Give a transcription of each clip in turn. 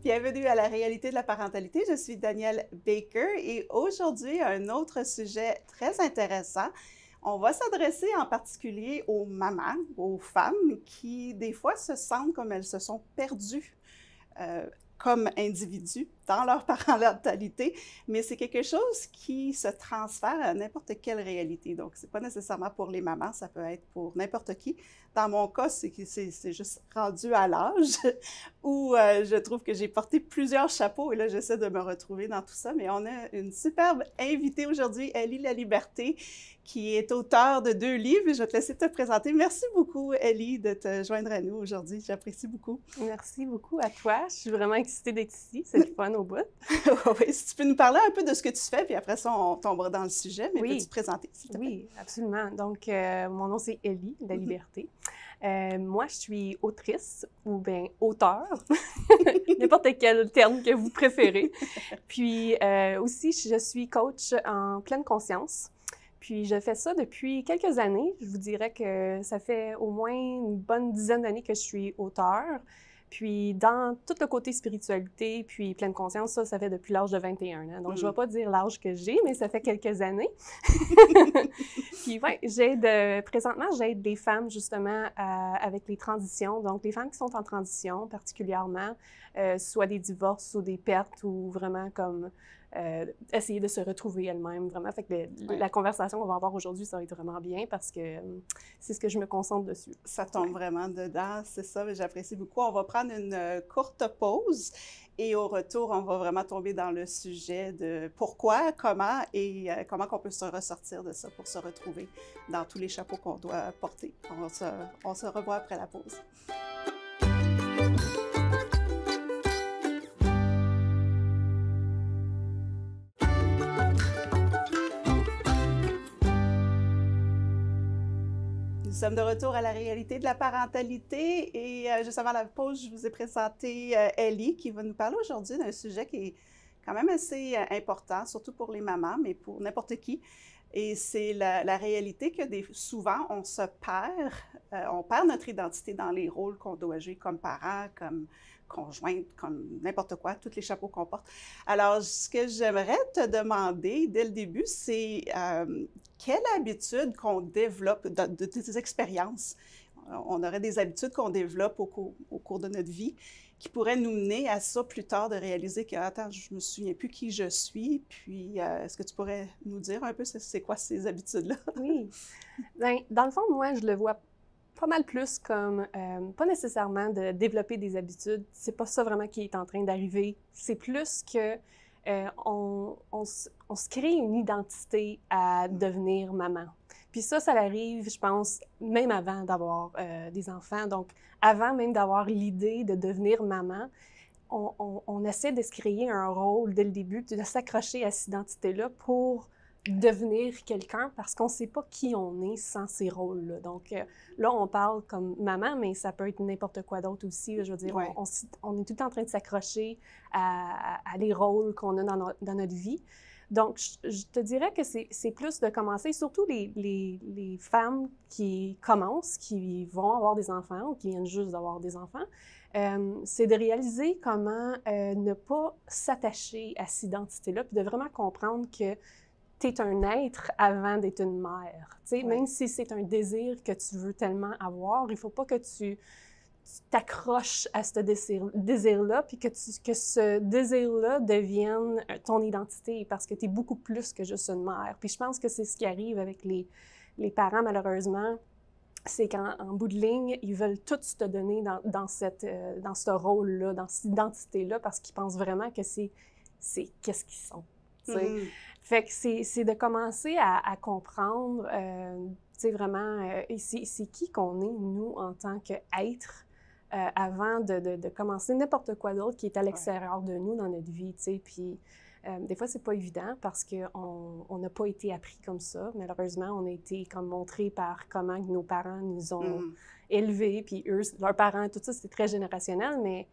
Bienvenue à la réalité de la parentalité. Je suis Danielle Baker et aujourd'hui, un autre sujet très intéressant. On va s'adresser en particulier aux mamans, aux femmes qui, des fois, se sentent comme elles se sont perdues euh, comme individus dans leur parentalité, mais c'est quelque chose qui se transfère à n'importe quelle réalité. Donc, c'est pas nécessairement pour les mamans, ça peut être pour n'importe qui. Dans mon cas, c'est juste rendu à l'âge où je trouve que j'ai porté plusieurs chapeaux et là, j'essaie de me retrouver dans tout ça. Mais on a une superbe invitée aujourd'hui, Ellie Laliberté, qui est auteure de 2 livres. Et je vais te laisser te présenter. Merci beaucoup, Ellie, de te joindre à nous aujourd'hui. J'apprécie beaucoup. Merci beaucoup à toi. Je suis vraiment excitée d'être ici. C'est le fun au bout. Oui, si tu peux nous parler un peu de ce que tu fais, puis après ça, on tombera dans le sujet. Mais Oui. peux-tu te présenter, s'il te plaît? Oui, absolument. Donc, mon nom, c'est Ellie Laliberté. Moi, je suis autrice ou bien auteur, n'importe quel terme que vous préférez. Puis aussi, je suis coach en pleine conscience. Puis je fais ça depuis quelques années. Je vous dirais que ça fait au moins une bonne dizaine d'années que je suis auteur. Puis dans tout le côté spiritualité, puis pleine conscience, ça fait depuis l'âge de 21 ans. Donc, je ne vais pas dire l'âge que j'ai, mais ça fait quelques années. Puis ouais, présentement, j'aide des femmes justement avec les transitions. Donc, les femmes qui sont en transition particulièrement, soit des divorces ou des pertes ou vraiment comme essayer de se retrouver elles-mêmes, vraiment. Fait que la conversation qu'on va avoir aujourd'hui, ça va être vraiment bien parce que c'est ce que je me concentre dessus. Ça tombe vraiment dedans, c'est ça, mais j'apprécie beaucoup. On va prendre une courte pause et au retour, on va vraiment tomber dans le sujet de pourquoi, comment et comment qu'on peut se ressortir de ça pour se retrouver dans tous les chapeaux qu'on doit porter. On se revoit après la pause. Nous sommes de retour à la réalité de la parentalité et juste avant la pause, je vous ai présenté Ellie qui va nous parler aujourd'hui d'un sujet qui est quand même assez important, surtout pour les mamans, mais pour n'importe qui. Et c'est la réalité que souvent on se perd, on perd notre identité dans les rôles qu'on doit jouer comme parents, comme conjointe, comme n'importe quoi, tous les chapeaux qu'on porte. Alors, ce que j'aimerais te demander dès le début, c'est quelle habitude qu'on développe de tes expériences? On aurait des habitudes qu'on développe au cours de notre vie qui pourraient nous mener à ça plus tard, de réaliser que, attends, je ne me souviens plus qui je suis, puis est-ce que tu pourrais nous dire un peu c'est quoi ces habitudes-là? Oui. Bien, dans le fond, moi, je le vois pas mal plus comme, pas nécessairement de développer des habitudes, c'est pas ça vraiment qui est en train d'arriver, c'est plus que on se crée une identité à devenir maman. Puis ça arrive, je pense, même avant d'avoir des enfants. Donc, avant même d'avoir l'idée de devenir maman, on essaie de se créer un rôle dès le début, de s'accrocher à cette identité-là pour devenir quelqu'un parce qu'on ne sait pas qui on est sans ces rôles-là. Donc là, on parle comme maman, mais ça peut être n'importe quoi d'autre aussi. Je veux dire, Ouais. on est tout le temps en train de s'accrocher à les rôles qu'on a dans notre vie. Donc, je te dirais que c'est plus de commencer, surtout les femmes qui commencent, qui vont avoir des enfants ou qui viennent juste d'avoir des enfants, c'est de réaliser comment ne pas s'attacher à cette identité-là, puis de vraiment comprendre que tu es un être avant d'être une mère. Ouais. Même si c'est un désir que tu veux tellement avoir, il ne faut pas que tu t'accroches à ce désir-là, puis que ce désir-là devienne ton identité, parce que tu es beaucoup plus que juste une mère. Puis je pense que c'est ce qui arrive avec les parents, malheureusement, c'est qu'en bout de ligne, ils veulent tout te donner dans ce rôle-là, dans cette identité-là, parce qu'ils pensent vraiment que c'est qu'est-ce qu'ils sont. Mm-hmm. Fait que c'est de commencer à comprendre, vraiment, c'est qui qu'on est, nous, en tant qu'être, avant de commencer n'importe quoi d'autre qui est à l'extérieur de nous dans notre vie, tu sais. Puis des fois, c'est pas évident parce qu'on n'a pas été appris comme ça. Malheureusement, on a été comme montré par comment nos parents nous ont élevés, puis eux, leurs parents, tout ça, c'était très générationnel, mais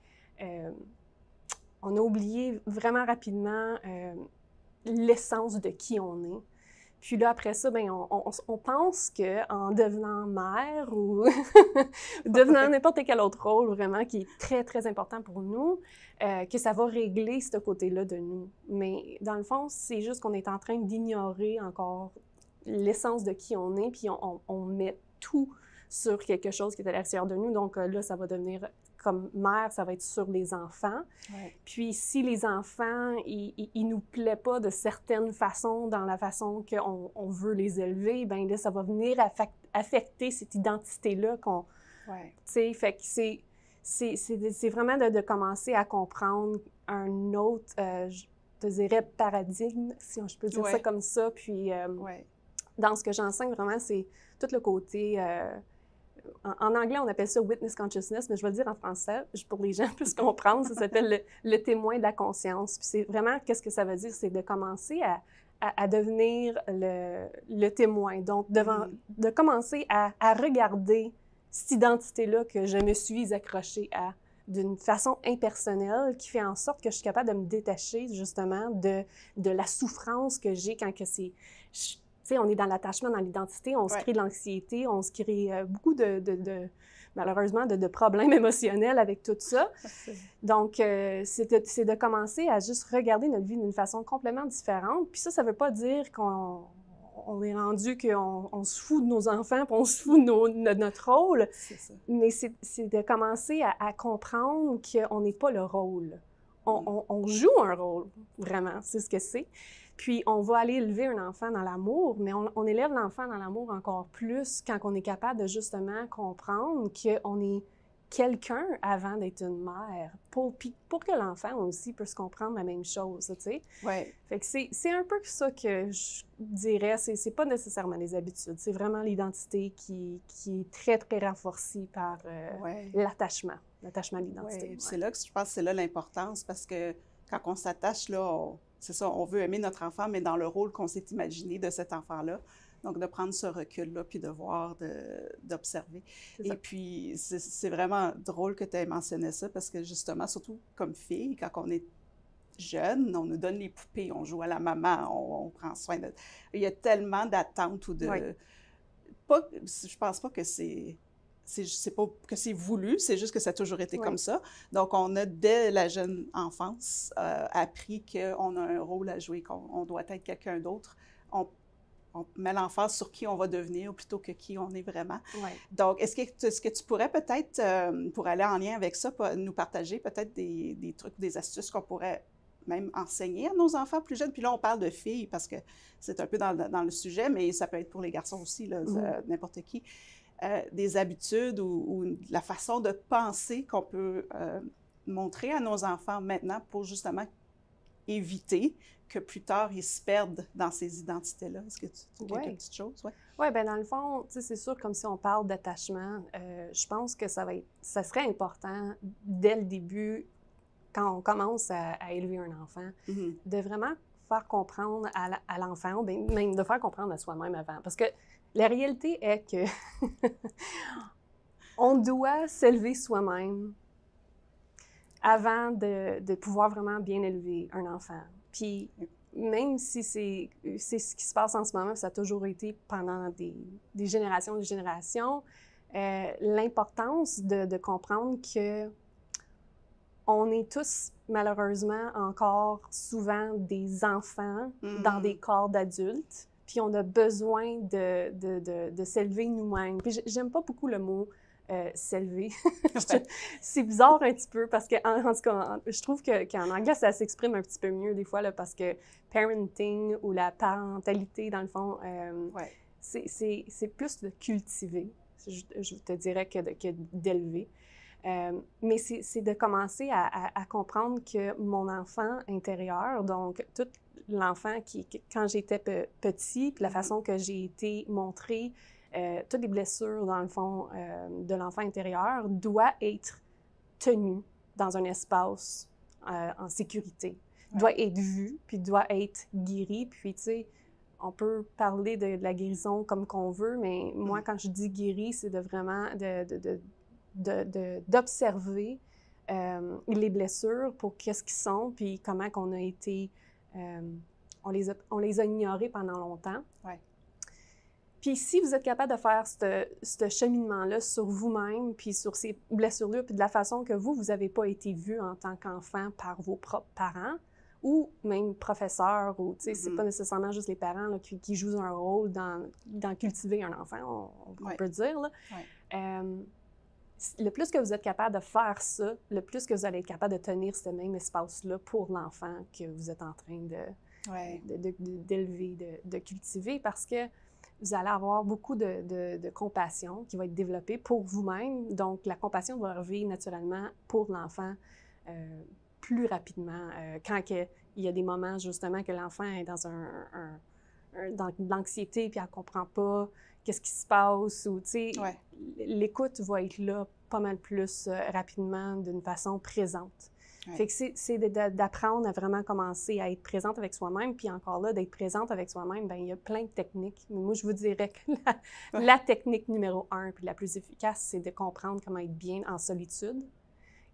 on a oublié vraiment rapidement l'essence de qui on est. Puis là, après ça, bien, on pense qu'en devenant mère ou devenant n'importe quel autre rôle vraiment qui est très, très important pour nous, que ça va régler ce côté-là de nous. Mais dans le fond, c'est juste qu'on est en train d'ignorer encore l'essence de qui on est, puis on met tout sur quelque chose qui est à l'extérieur de nous. Donc là, ça va devenir, comme mère, ça va être sur les enfants. Ouais. Puis si les enfants, ils nous plaisent pas de certaines façons, dans la façon qu'on veut les élever, bien là, ça va venir affecter cette identité-là qu'on... Ouais. Tu sais, fait que c'est vraiment de commencer à comprendre un autre, je te dirais, paradigme, si je peux dire ça comme ça. Puis dans ce que j'enseigne vraiment, c'est tout le côté... En anglais, on appelle ça witness consciousness, mais je vais le dire en français pour les gens puissent comprendre. Ça s'appelle le témoin de la conscience. Puis c'est vraiment, qu'est-ce que ça veut dire? C'est de commencer à devenir le témoin. Donc, de commencer à regarder cette identité-là que je me suis accrochée à d'une façon impersonnelle qui fait en sorte que je suis capable de me détacher justement de la souffrance que j'ai quand que c'est... Tu sais, on est dans l'attachement, dans l'identité, on se crée de l'anxiété, on se crée beaucoup malheureusement, de problèmes émotionnels avec tout ça. Donc, c'est de commencer à juste regarder notre vie d'une façon complètement différente. Puis ça veut pas dire qu'on est rendu qu'on se fout de nos enfants, puis on se fout de notre rôle. C'est ça. Mais c'est de commencer à comprendre qu'on n'est pas le rôle. On joue un rôle, vraiment, c'est ce que c'est. Puis, on va aller élever un enfant dans l'amour, mais on élève l'enfant dans l'amour encore plus quand on est capable de justement comprendre qu'on est quelqu'un avant d'être une mère, pour que l'enfant aussi puisse comprendre la même chose, tu sais. Ouais. Fait que c'est un peu ça que je dirais, c'est pas nécessairement les habitudes, c'est vraiment l'identité qui est très, très renforcée par l'attachement à l'identité. C'est là que je pense que c'est là l'importance, parce que quand on s'attache, là, c'est ça, on veut aimer notre enfant, mais dans le rôle qu'on s'est imaginé de cet enfant-là. Donc, de prendre ce recul-là, puis de voir, d'observer. Et puis, c'est vraiment drôle que tu aies mentionné ça, parce que justement, surtout comme fille, quand on est jeune, on nous donne les poupées, on joue à la maman, on prend soin de... Il y a tellement d'attentes ou de... Je pense pas que c'est pas que c'est voulu, c'est juste que ça a toujours été comme ça. Donc, on a, dès la jeune enfance, appris qu'on a un rôle à jouer, qu'on doit être quelqu'un d'autre. On met l'emphase sur qui on va devenir plutôt que qui on est vraiment. Donc, est-ce que tu pourrais peut-être, pour aller en lien avec ça, nous partager peut-être des trucs, des astuces qu'on pourrait même enseigner à nos enfants plus jeunes? Puis là, on parle de filles parce que c'est un peu dans le sujet, mais ça peut être pour les garçons aussi, là, n'importe qui. Des habitudes ou la façon de penser qu'on peut montrer à nos enfants maintenant pour justement éviter que plus tard, ils se perdent dans ces identités-là. Est-ce que tu as quelques petites choses? Oui, bien dans le fond, c'est sûr, comme si on parle d'attachement, je pense que ça serait important dès le début, quand on commence à élever un enfant, de vraiment faire comprendre à l'enfant, ou bien même de faire comprendre à soi-même avant. Parce que la réalité est que on doit s'élever soi-même avant de pouvoir vraiment bien élever un enfant. Puis même si c'est ce qui se passe en ce moment, ça a toujours été pendant des générations et des générations, l'importance de comprendre que on est tous, malheureusement, encore souvent des enfants dans des corps d'adultes. Puis on a besoin de s'élever nous-mêmes. Puis j'aime pas beaucoup le mot s'élever. C'est bizarre un petit peu parce que, en tout cas, je trouve qu'en anglais, ça s'exprime un petit peu mieux des fois, là, parce que parenting ou la parentalité, dans le fond, c'est plus de cultiver, je te dirais, que d'élever. Mais c'est de commencer à comprendre que mon enfant intérieur, donc tout l'enfant quand j'étais petit, puis la façon que j'ai été montrée, toutes les blessures, dans le fond, de l'enfant intérieur, doit être tenu dans un espace en sécurité. Doit être vu, puis doit être guéri. Puis, tu sais, on peut parler de la guérison comme qu'on veut, mais moi, quand je dis guéri, c'est de vraiment d'observer les blessures pour qu'est-ce qu'ils sont, puis comment qu'on a été on les a ignorés pendant longtemps. Ouais. Puis si vous êtes capable de faire ce cheminement-là sur vous-même, puis sur ces blessures-là, puis de la façon que vous n'avez pas été vu en tant qu'enfant par vos propres parents, ou même professeurs, ou tu sais, c'est pas nécessairement juste les parents là, qui jouent un rôle dans cultiver un enfant, on peut dire. Là. Ouais. Le plus que vous êtes capable de faire ça, le plus que vous allez être capable de tenir ce même espace-là pour l'enfant que vous êtes en train d'élever, de cultiver, parce que vous allez avoir beaucoup de compassion qui va être développée pour vous-même. Donc, la compassion va arriver naturellement pour l'enfant plus rapidement. Quand il y a des moments, justement, que l'enfant est dans dans l'anxiété puis elle ne comprend pas qu'est-ce qui se passe, ou, tu sais, l'écoute va être là pas mal plus rapidement, d'une façon présente. Ouais. Fait que c'est d'apprendre à vraiment commencer à être présente avec soi-même, puis encore là, d'être présente avec soi-même, bien, il y a plein de techniques. Mais moi, je vous dirais que la technique numéro 1, puis la plus efficace, c'est de comprendre comment être bien en solitude.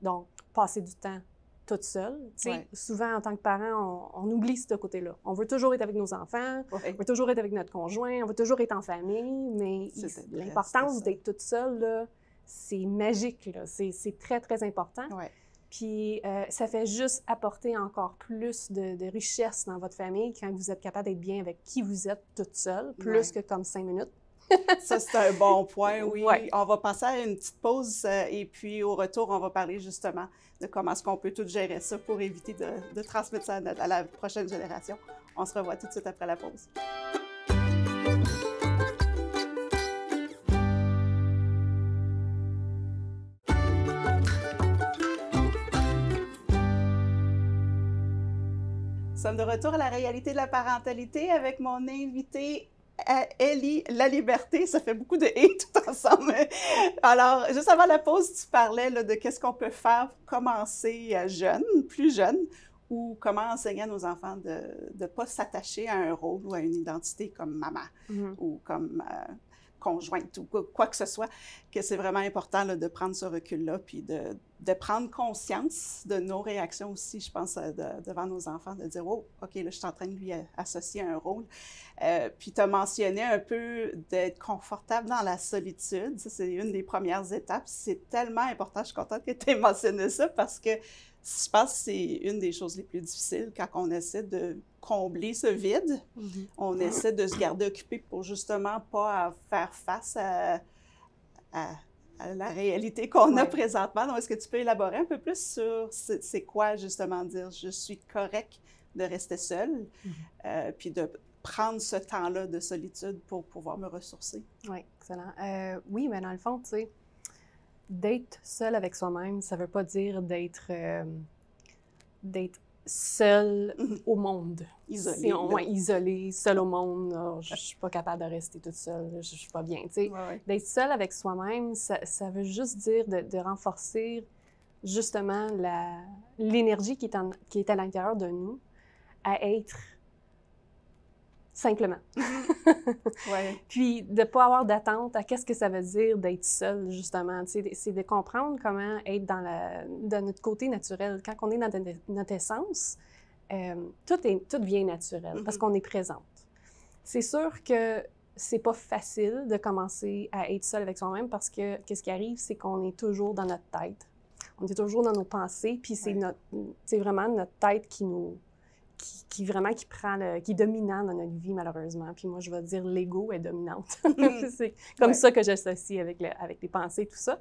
Donc, passer du temps toute seule. Tu sais, souvent, en tant que parent, on oublie ce côté-là. On veut toujours être avec nos enfants, on veut toujours être avec notre conjoint, on veut toujours être en famille, mais l'importance d'être toute seule, là, c'est magique, là. C'est très, très important. Ouais. Puis, ça fait juste apporter encore plus de richesse dans votre famille quand vous êtes capable d'être bien avec qui vous êtes toute seule, plus que comme 5 minutes. Ça, c'est un bon point, oui. Ouais. On va passer à une petite pause et puis au retour, on va parler justement de comment est-ce qu'on peut tout gérer ça pour éviter de transmettre ça à la prochaine génération. On se revoit tout de suite après la pause. Nous sommes de retour à la réalité de la parentalité avec mon invité Ellie Laliberté. Ça fait beaucoup de « et » tout ensemble. Alors, juste avant la pause, tu parlais là, de qu'est-ce qu'on peut faire pour commencer jeune, plus jeune, ou comment enseigner à nos enfants de ne pas s'attacher à un rôle ou à une identité comme maman ou comme conjointe ou quoi que ce soit, que c'est vraiment important là, de prendre ce recul-là puis de prendre conscience de nos réactions aussi, je pense, devant nos enfants, de dire « Oh, OK, là, je suis en train de lui associer un rôle. » Puis tu as mentionné un peu d'être confortable dans la solitude. Ça, c'est une des premières étapes. C'est tellement important. Je suis contente que tu aies mentionné ça parce que je pense que c'est une des choses les plus difficiles quand on essaie de combler ce vide. On essaie de se garder occupé pour justement pas faire face à la réalité qu'on a présentement. Donc, est-ce que tu peux élaborer un peu plus sur c'est quoi justement dire « je suis correct de rester seule puis de prendre ce temps-là de solitude pour pouvoir me ressourcer. » Oui, excellent. Oui, mais dans le fond, tu sais, d'être seul avec soi-même, ça ne veut pas dire d'être seul au monde. Isolé. Isolé, seul au monde. Oh, je ne suis pas capable de rester toute seule, je ne suis pas bien. Tu sais. D'être seul avec soi-même, ça veut juste dire de renforcer justement l'énergie qui est à l'intérieur de nous à être simplement. Puis de ne pas avoir d'attente à qu'est-ce que ça veut dire d'être seul, justement. C'est de comprendre comment être dans notre côté naturel. Quand on est dans notre essence, tout vient naturel parce qu'on est présente. C'est sûr que c'est pas facile de commencer à être seul avec soi-même parce que qu'est-ce qui arrive, c'est qu'on est toujours dans notre tête. On est toujours dans nos pensées, puis c'est vraiment notre tête qui est dominant dans notre vie, malheureusement. Puis moi, je vais dire l'ego est dominante. C'est comme ça que j'associe avec les pensées, tout ça.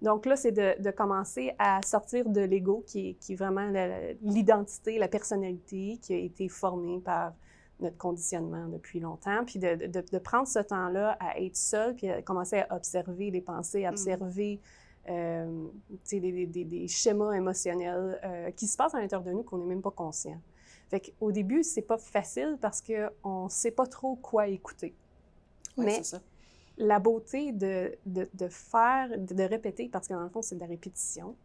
Donc là, c'est de commencer à sortir de l'ego qui est vraiment l'identité, la personnalité qui a été formée par notre conditionnement depuis longtemps, puis de prendre ce temps-là à être seul, puis à commencer à observer les pensées, à observer des schémas émotionnels qui se passent à l'intérieur de nous qu'on n'est même pas conscient. Fait qu'au début, c'est pas facile parce qu'on ne sait pas trop quoi écouter. Mais c'est ça. La beauté de répéter, parce que dans le fond, c'est de la répétition.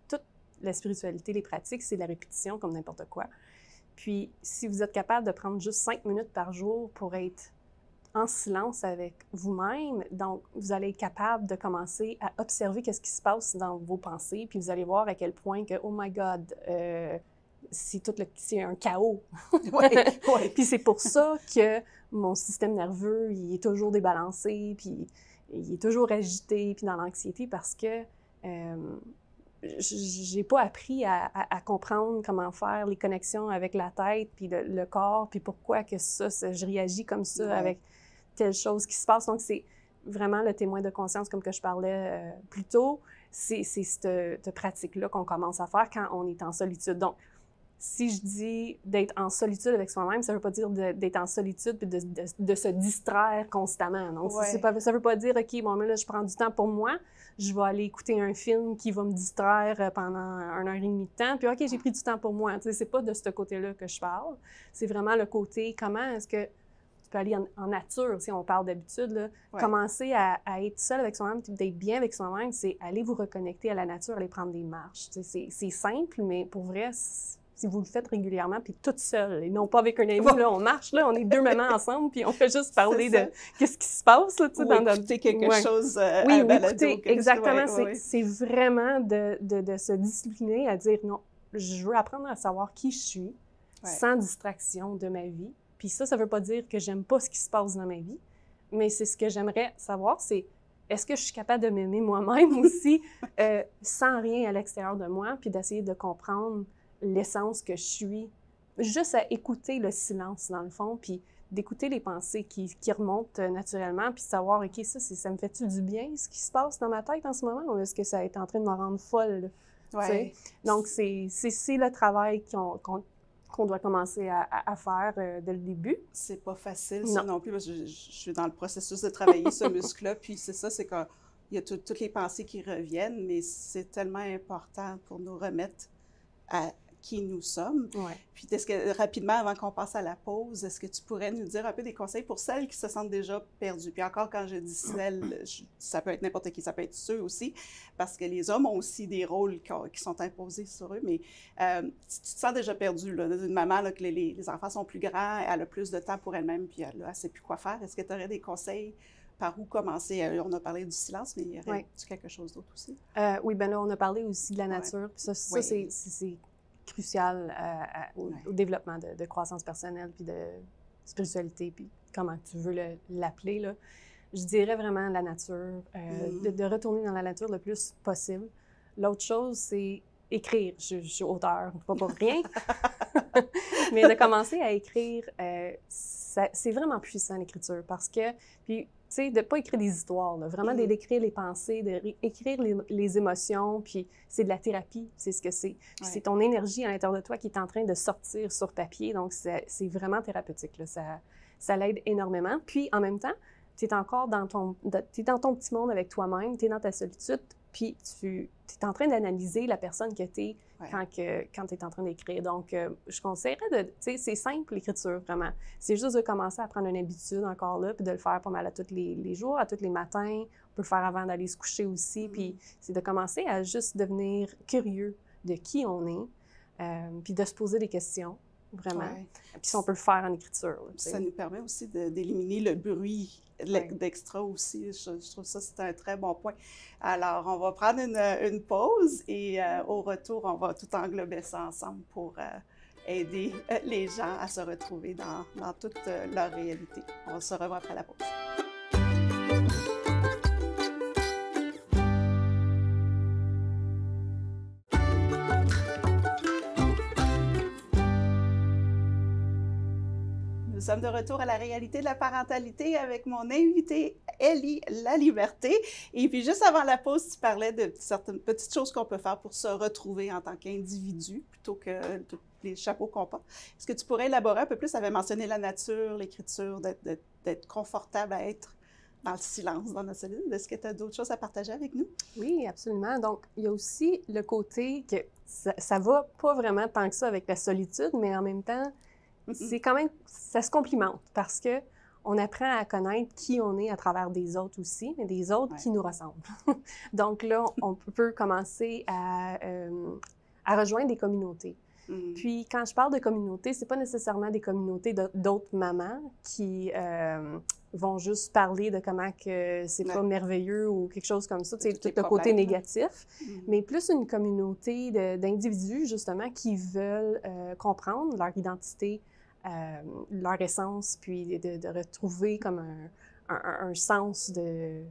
Toute la spiritualité, les pratiques, c'est de la répétition comme n'importe quoi. Puis, si vous êtes capable de prendre juste 5 minutes par jour pour être en silence avec vous-même, donc vous allez être capable de commencer à observer qu'est-ce qui se passe dans vos pensées, puis vous allez voir à quel point que « Oh my God! c'est un chaos. Oui, oui. Puis c'est pour ça que mon système nerveux, il est toujours débalancé, puis il est toujours agité, puis dans l'anxiété, parce que j'ai pas appris à comprendre comment faire les connexions avec la tête, puis le corps, puis pourquoi que je réagis comme ça avec telle chose qui se passe. Donc, c'est vraiment le témoin de conscience, comme que je parlais plus tôt. C'est cette pratique-là qu'on commence à faire quand on est en solitude. Donc, si je dis d'être en solitude avec soi-même, ça ne veut pas dire d'être en solitude puis de se distraire constamment. Donc, ça ne veut pas dire, OK, bon, mais là, je prends du temps pour moi, je vais aller écouter un film qui va me distraire pendant 1 heure et demie de temps, puis OK, j'ai pris du temps pour moi. Tu sais, c'est pas de ce côté-là que je parle. C'est vraiment le côté, comment est-ce que tu peux aller en nature, si on parle d'habitude, là, commencer à être seul avec soi-même, d'être bien avec soi-même, c'est aller vous reconnecter à la nature, aller prendre des marches. Tu sais, c'est simple, mais pour vrai, si vous le faites régulièrement, puis toute seule, et non pas avec un ami, là, on marche, là, on est 2 mamans ensemble, puis on fait juste parler de qu'est-ce qui se passe, là, tu sais, dans écouter quelque chose oui, écouter, exactement, c'est vraiment de se discipliner à dire, non, je veux apprendre à savoir qui je suis, sans distraction de ma vie, puis ça veut pas dire que j'aime pas ce qui se passe dans ma vie, mais c'est ce que j'aimerais savoir, c'est est-ce que je suis capable de m'aimer moi-même aussi, sans rien à l'extérieur de moi, puis d'essayer de comprendre l'essence que je suis, juste à écouter le silence, dans le fond, puis d'écouter les pensées qui remontent naturellement, puis savoir, OK, ça me fait-tu du bien, ce qui se passe dans ma tête en ce moment, ou est-ce que ça est en train de me rendre folle? Donc, c'est le travail qu'on doit commencer à faire dès le début. C'est pas facile, ça non plus, parce que je suis dans le processus de travailler ce muscle-là, puis c'est ça, c'est qu'il y a toutes les pensées qui reviennent, mais c'est tellement important pour nous remettre à qui nous sommes. Puis, rapidement, avant qu'on passe à la pause, est-ce que tu pourrais nous dire un peu des conseils pour celles qui se sentent déjà perdues? Puis encore, quand je dis celles, ça peut être n'importe qui, ça peut être ceux aussi, parce que les hommes ont aussi des rôles qui sont imposés sur eux, mais si tu te sens déjà perdu, là, d'une maman, là, que les enfants sont plus grands, elle a plus de temps pour elle-même, puis elle ne sait plus quoi faire, est-ce que tu aurais des conseils? Par où commencer? On a parlé du silence, mais il y aurait-tu quelque chose d'autre aussi? Oui, bien là, on a parlé aussi de la nature. Puis ça c'est crucial au développement de croissance personnelle, puis de spiritualité, puis comment tu veux l'appeler, là. Je dirais vraiment la nature, de retourner dans la nature le plus possible. L'autre chose, c'est écrire. Je suis auteure, pas pour rien. Mais de commencer à écrire, c'est vraiment puissant, l'écriture, parce que, puis, tu sais, de ne pas écrire des histoires, là, vraiment d'écrire les pensées, d'écrire les émotions, puis c'est de la thérapie, c'est ce que c'est. Puis c'est ton énergie à l'intérieur de toi qui est en train de sortir sur papier, donc c'est vraiment thérapeutique, là, ça l'aide énormément. Puis en même temps, tu es encore dans ton petit monde avec toi-même, tu es dans ta solitude, puis tu es en train d'analyser la personne que tu es quand tu es en train d'écrire. Donc, je conseillerais tu sais, c'est simple l'écriture, vraiment. C'est juste de commencer à prendre une habitude encore là, puis de le faire pas mal à tous les jours, à tous les matins. On peut le faire avant d'aller se coucher aussi. Puis c'est de commencer à juste devenir curieux de qui on est, puis de se poser des questions. Vraiment. Puis on peut le faire en écriture. Là, ça nous permet aussi d'éliminer le bruit d'extra aussi. Je trouve ça, c'est un très bon point. Alors, on va prendre une pause et au retour, on va tout englober ça ensemble pour aider les gens à se retrouver dans toute leur réalité. On se revoit après la pause. Nous sommes de retour à la réalité de la parentalité avec mon invitée, Ellie Laliberté. Et puis, juste avant la pause, tu parlais de certaines petites choses qu'on peut faire pour se retrouver en tant qu'individu, plutôt que tous les chapeaux qu'on porte. Est-ce que tu pourrais élaborer un peu plus? Tu avais mentionné la nature, l'écriture, d'être confortable à être dans le silence, dans notre solitude. Est-ce que tu as d'autres choses à partager avec nous? Oui, absolument. Donc, il y a aussi le côté que ça va pas vraiment tant que ça avec la solitude, mais en même temps, c'est quand même, ça se complimente parce que on apprend à connaître qui on est à travers des autres aussi, mais des autres qui nous ressemblent. Donc là, on peut commencer à rejoindre des communautés. Puis, quand je parle de communauté, c'est pas nécessairement des communautés d'autres mamans qui vont juste parler de comment que c'est pas merveilleux ou quelque chose comme ça, c'est tout le côté négatif, mais plus une communauté d'individus, justement, qui veulent comprendre leur identité, leur essence, puis de retrouver comme un sens de,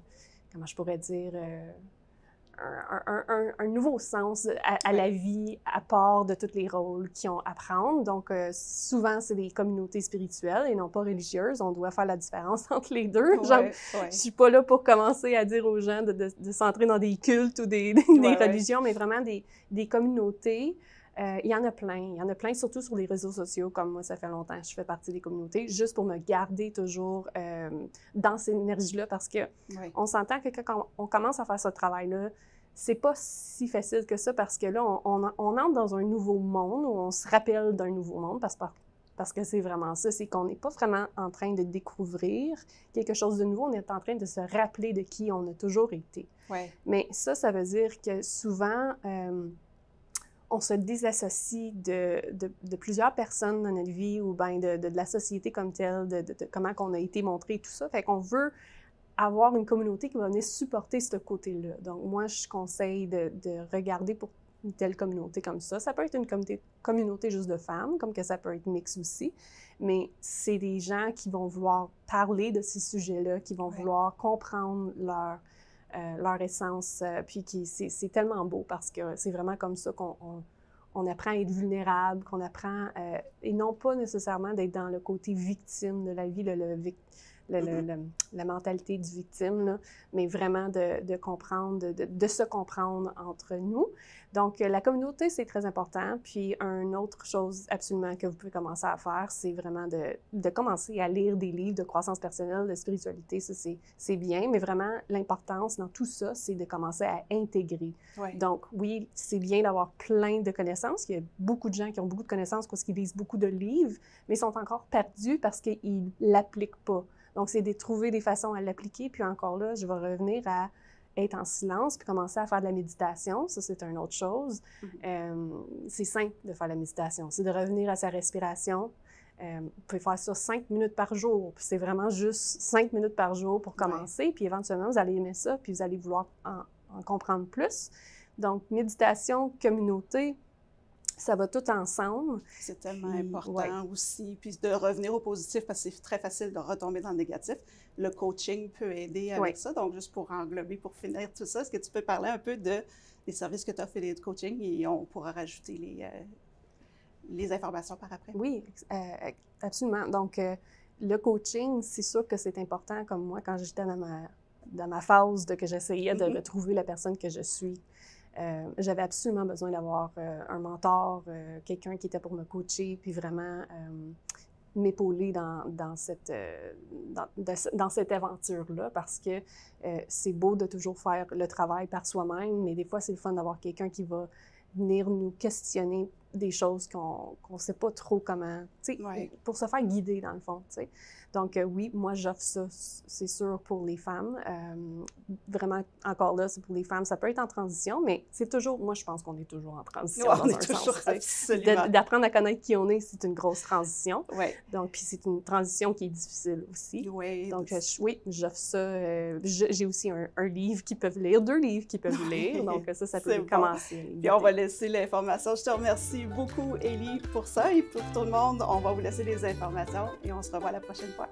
comment je pourrais dire, un nouveau sens à la vie, à part de tous les rôles qu'ils ont à prendre. Donc, souvent, c'est des communautés spirituelles et non pas religieuses. On doit faire la différence entre les deux. Genre, je suis pas là pour commencer à dire aux gens de s'entrer dans des cultes ou des religions, mais vraiment des communautés. Il y en a plein. Il y en a plein, surtout sur les réseaux sociaux, comme moi, ça fait longtemps que je fais partie des communautés, juste pour me garder toujours dans cette énergie-là, parce que on s'entend que quand on commence à faire ce travail-là, c'est pas si facile que ça, parce que là, on entre dans un nouveau monde, où on se rappelle d'un nouveau monde, parce que c'est vraiment ça, c'est qu'on n'est pas vraiment en train de découvrir quelque chose de nouveau, on est en train de se rappeler de qui on a toujours été. Mais ça veut dire que souvent, on se désassocie de plusieurs personnes dans notre vie ou bien de la société comme telle, de comment on a été montré, tout ça. Fait qu'on veut avoir une communauté qui va venir supporter ce côté-là. Donc, moi, je conseille de regarder pour une telle communauté comme ça. Ça peut être une communauté juste de femmes, comme que ça peut être mix aussi, mais c'est des gens qui vont vouloir parler de ces sujets-là, qui vont vouloir comprendre leur essence, puis c'est tellement beau parce que c'est vraiment comme ça qu'on apprend à être vulnérable, qu'on apprend, et non pas nécessairement d'être dans le côté victime de la vie, la mentalité du victime, là, mais vraiment de comprendre, de se comprendre entre nous. Donc, la communauté, c'est très important. Puis, une autre chose absolument que vous pouvez commencer à faire, c'est vraiment de commencer à lire des livres de croissance personnelle, de spiritualité. Ça, c'est bien, mais vraiment, l'importance dans tout ça, c'est de commencer à intégrer. Donc, oui, c'est bien d'avoir plein de connaissances. Il y a beaucoup de gens qui ont beaucoup de connaissances parce qu'ils lisent beaucoup de livres, mais ils sont encore perdus parce qu'ils ne l'appliquent pas. Donc, c'est de trouver des façons à l'appliquer. Puis encore là, je vais revenir à être en silence puis commencer à faire de la méditation. Ça, c'est une autre chose. C'est simple de faire la méditation. C'est de revenir à sa respiration. Vous pouvez faire ça 5 minutes par jour. Puis c'est vraiment juste 5 minutes par jour pour commencer. Puis éventuellement, vous allez aimer ça, puis vous allez vouloir en comprendre plus. Donc, méditation, communauté, ça va tout ensemble. C'est tellement important aussi. Puis de revenir au positif, parce que c'est très facile de retomber dans le négatif. Le coaching peut aider avec ça. Donc, juste pour englober, pour finir tout ça, est-ce que tu peux parler un peu des services que tu as fait de coaching et on pourra rajouter les informations par après? Oui, absolument. Donc, le coaching, c'est sûr que c'est important. Comme moi, quand j'étais dans ma phase que j'essayais de retrouver la personne que je suis, j'avais absolument besoin d'avoir un mentor, quelqu'un qui était pour me coacher, puis vraiment m'épauler dans cette aventure-là, parce que c'est beau de toujours faire le travail par soi-même, mais des fois, c'est le fun d'avoir quelqu'un qui va venir nous questionner des choses qu'on ne sait pas trop comment, tu sais, pour se faire guider, dans le fond, tu sais. Donc, oui, moi, j'offre ça, c'est sûr, pour les femmes. Vraiment, encore là, c'est pour les femmes. Ça peut être en transition, mais c'est toujours, moi, je pense qu'on est toujours en transition, dans un sens. Absolument. D'apprendre à connaître qui on est, c'est une grosse transition. Donc, puis c'est une transition qui est difficile aussi. Donc, oui, j'offre ça. J'ai aussi un livre qu'ils peuvent lire, 2 livres qu'ils peuvent lire. Donc, ça peut commencer. Puis on va laisser l'information. Je te remercie beaucoup, Élie, pour ça. Et pour tout le monde, on va vous laisser les informations et on se revoit la prochaine fois.